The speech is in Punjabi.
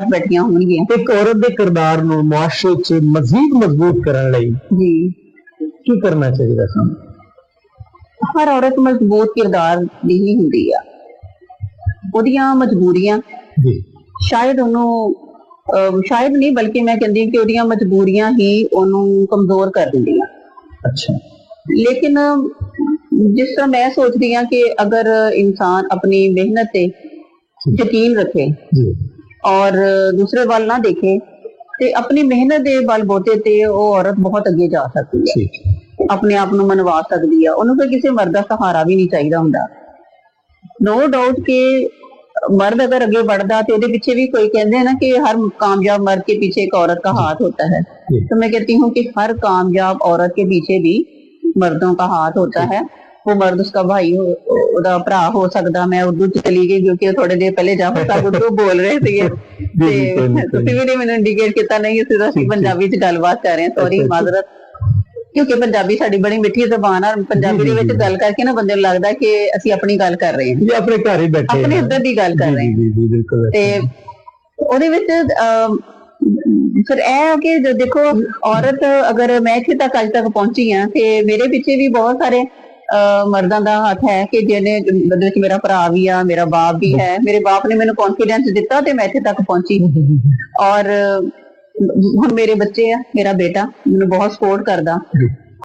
ਬੈਠੀਆਂ ਹੋਣਗੀਆਂ। ਇੱਕ ਔਰਤ ਦੇ ਕਿਰਦਾਰ ਨੂੰ ਮੁਆਸ਼ਰੇ 'ਚ ਮਜ਼ੀਦ ਮਜ਼ਬੂਤ ਕਰਨ ਲਈ ਜੀ ਕੀ ਕਰਨਾ ਚਾਹੀਦਾ ਸਾਨੂੰ? ਹਰ ਔਰਤ ਮਜ਼ਬੂਤ ਕਿਰਦਾਰ ਦੀ ਹੀ ਹੁੰਦੀ ਆ। ਉਹਦੀਆਂ ਮਜਬੂਰੀਆਂ ਜੀ ਸ਼ਾਇਦ ਉਹਨੂੰ ਸ਼ਾਇਦ ਨਹੀਂ ਬਲਕਿ ਮੈਂ ਕਹਿੰਦੀ ਕਿ ਉਹਦੀਆਂ ਮਜਬੂਰੀਆਂ ਹੀ ਉਹਨੂੰ ਕਮਜ਼ੋਰ ਕਰ ਦਿੰਦੀਆਂ। ਅੱਛਾ। ਲੇਕਿਨ ਜਿਸ ਤਰ੍ਹਾਂ ਮੈਂ ਸੋਚਦੀ ਹਾਂ ਕਿ ਅਗਰ ਇਨਸਾਨ ਆਪਣੀ ਮਿਹਨਤ ਤੇ ਯਕੀਨ ਰੱਖੇ ਜੀ ਔਰ ਦੂਸਰੇ ਵੱਲ ਨਾ ਦੇਖੇ ਤੇ ਆਪਣੀ ਮਿਹਨਤ ਦੇ ਬਲ ਬੋਤੇ ਤੇ ਉਹ ਔਰਤ ਬਹੁਤ ਅੱਗੇ ਜਾ ਸਕਦੀ ਹੈ, ਠੀਕ ਆਪਣੇ ਆਪ ਨੂੰ ਮਨਵਾ ਸਕਦੀ ਹੈ। ਉਹਨੂੰ ਫਿਰ ਕਿਸੇ ਮਰਦ ਦਾ ਸਹਾਰਾ ਵੀ ਨਹੀਂ ਚਾਹੀਦਾ ਹੁੰਦਾ। ਨੋ ਡਾਊਟ ਕਿ मर्द अगर आगे बढ़ता तो उसके पीछे भी कोई कहते हैं ना कि हर कामयाब मर्द के पीछे एक औरत का हाथ होता है। तो मैं कहती हूँ कि हर कामयाब औरत के पीछे भी मर्दों का हाथ होता है। वो मर्द उसका भाई हो, उसका भरा हो सकता। मैं उर्दू च चली गई क्योंकि थोड़े देर पहले जाफर साहब उर्दू बोल रहे थे तुसीं भी नहीं मैनूं इंडिकेट किया नहीं असीं पंजाबी च गलबात कर रहे हैं। सॉरी माजरत क्योंकि पंजाबी साडी बड़ी मिठी ज़बान है। पंजाबी दे विच गल करके ना बंदे नूं लगदा कि असीं अपनी गल कर रहे हैं, अपने घर ही बैठे अपने उधर दी गल कर रहे हैं। जी बिल्कुल। ते ਉਹਦੇ ਵਿੱਚ ਫਿਰ ਇਹ ਹੈ ਕਿ ਜੋ ਦੇਖੋ ਔਰਤ ਅਗਰ ਮੈਂ ਇੱਥੇ ਤੱਕ ਅੱਜ ਤੱਕ ਪਹੁੰਚੀ ਹਾਂ ਤੇ ਮੇਰੇ ਪਿੱਛੇ ਵੀ ਬਹੁਤ ਸਾਰੇ ਮਰਦਾਂ ਦਾ ਹੱਥ ਹੈ ਕਿ ਜਿਹਨੇ ਉਹਦੇ ਵਿੱਚ ਮੇਰਾ ਭਰਾ ਵੀ ਆ, ਮੇਰਾ ਬਾਪ ਵੀ ਹੈ। ਮੇਰੇ ਬਾਪ ਨੇ ਮੈਨੂੰ ਕੌਨਫੀਡੈਂਸ ਦਿੱਤਾ ਤੇ ਮੈਂ ਇੱਥੇ ਤੱਕ ਪਹੁੰਚੀ। ਔਰ ਹੁਣ ਮੇਰੇ ਬੱਚੇ ਆ, ਮੇਰਾ ਬੇਟਾ ਮੈਨੂੰ ਬਹੁਤ ਸਪੋਰਟ ਕਰਦਾ